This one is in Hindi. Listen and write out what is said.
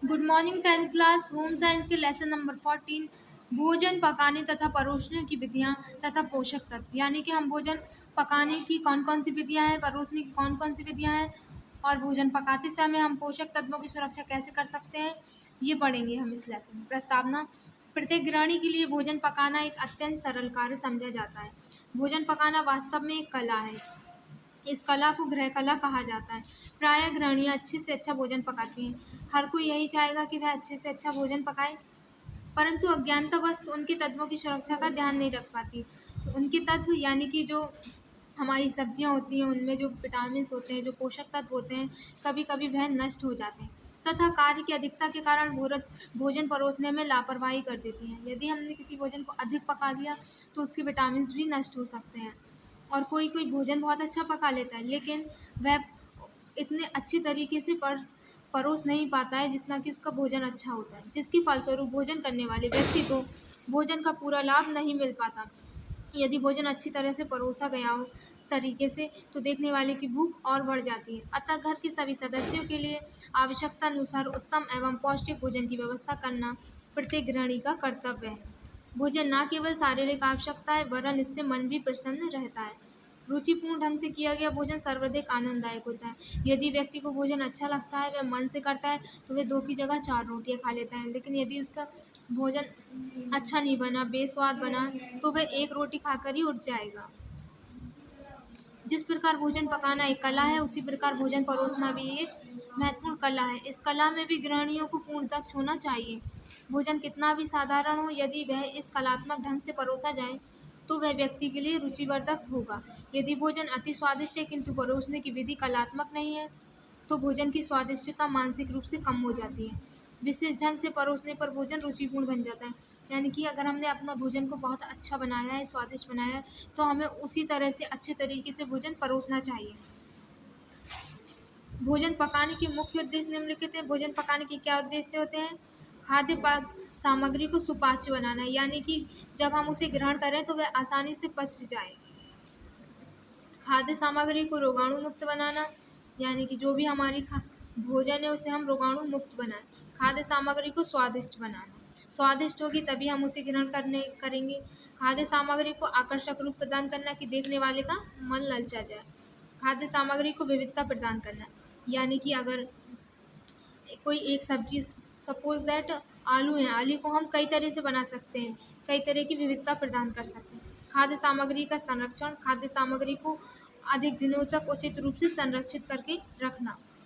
Good morning 10th class home science के लेसन नंबर 14 भोजन पकाने तथा परोसने की विधियां तथा पोषक तत्व। यानी कि हम भोजन पकाने की कौन कौन सी विधियां हैं, परोसने की कौन कौन सी विधियां हैं और भोजन पकाते समय हम पोषक तत्वों की सुरक्षा कैसे कर सकते हैं, ये पढ़ेंगे हम इस लेसन में। प्रस्तावना। प्रत्येक गृहिणी के लिए भोजन पकाना एक अत्यंत सरल कार्य समझा जाता है। भोजन पकाना वास्तव में एक कला है। इस कला को गृह कला कहा जाता है। प्रायः गृहिणियाँ अच्छे से अच्छा भोजन पकाती हैं। हर कोई यही चाहेगा कि वह अच्छे से अच्छा भोजन पकाए, परंतु अज्ञानतावश उनके तत्वों की सुरक्षा का ध्यान नहीं रख पाती। उनके तत्व यानी कि जो हमारी सब्जियां होती हैं, उनमें जो विटामिन होते हैं, जो पोषक तत्व होते हैं, कभी कभी वह नष्ट हो जाते हैं तथा कार्य की अधिकता के कारण भोजन परोसने में लापरवाही कर देती हैं। यदि हमने किसी भोजन को अधिक पका लिया तो उसके विटामिन भी नष्ट हो सकते हैं। और कोई कोई भोजन बहुत अच्छा पका लेता है, लेकिन वह इतने अच्छी तरीके से परोस नहीं पाता है जितना कि उसका भोजन अच्छा होता है, जिसकी फलस्वरूप भोजन करने वाले व्यक्ति को भोजन का पूरा लाभ नहीं मिल पाता। यदि भोजन अच्छी तरह से परोसा गया हो तरीके से, तो देखने वाले की भूख और बढ़ जाती है। अतः घर के सभी सदस्यों के लिए आवश्यकता अनुसार उत्तम एवं पौष्टिक भोजन की व्यवस्था करना प्रत्येक गृहिणी का कर्तव्य है। भोजन न केवल शारीरिक आवश्यकता है, वरन इससे मन भी प्रसन्न रहता है। रुचिपूर्ण ढंग से किया गया भोजन सर्वाधिक आनंददायक होता है। यदि व्यक्ति को भोजन अच्छा लगता है, वह मन से करता है, तो वह 2 की जगह 4 रोटियां खा लेता है। लेकिन यदि उसका भोजन अच्छा नहीं बना, बेस्वाद बना, तो वह 1 रोटी खाकर ही उठ जाएगा। जिस प्रकार भोजन पकाना एक कला है, उसी प्रकार भोजन परोसना भी एक महत्वपूर्ण कला है। इस कला में भी गृहिणियों को पूर्ण दक्ष होना चाहिए। भोजन कितना भी साधारण हो, यदि वह इस कलात्मक ढंग से परोसा जाए तो वह व्यक्ति के लिए रुचिवर्धक होगा। यदि भोजन अति स्वादिष्ट है किंतु परोसने की विधि कलात्मक नहीं है, तो भोजन की स्वादिष्टता मानसिक रूप से कम हो जाती है। विशेष ढंग से परोसने पर भोजन रुचिपूर्ण बन जाता है। यानी कि अगर हमने अपना भोजन को बहुत अच्छा बनाया है, स्वादिष्ट बनाया है, तो हमें उसी तरह से अच्छे तरीके से भोजन परोसना चाहिए। भोजन पकाने के मुख्य उद्देश्य निम्नलिखित हैं। भोजन पकाने के क्या उद्देश्य होते हैं? खाद्य सामग्री को सुपाच्य बनाना, यानी कि जब हम उसे ग्रहण करें तो वह आसानी से पच जाए। खाद्य सामग्री को रोगाणु मुक्त बनाना, यानी कि जो भी हमारी भोजन है उसे हम रोगाणु मुक्त बनाएं। खाद्य सामग्री को स्वादिष्ट बनाना, स्वादिष्ट होगी तभी हम उसे ग्रहण करेंगे। खाद्य सामग्री को आकर्षक रूप प्रदान करना कि देखने वाले का मन ललचा जाए। खाद्य सामग्री को विविधता प्रदान करना, यानी कि अगर कोई एक सब्जी, सपोज दैट आलू है, आलू को हम कई तरह से बना सकते हैं, कई तरह की विविधता प्रदान कर सकते हैं। खाद्य सामग्री का संरक्षण, खाद्य सामग्री को अधिक दिनों तक उचित रूप से संरक्षित करके रखना।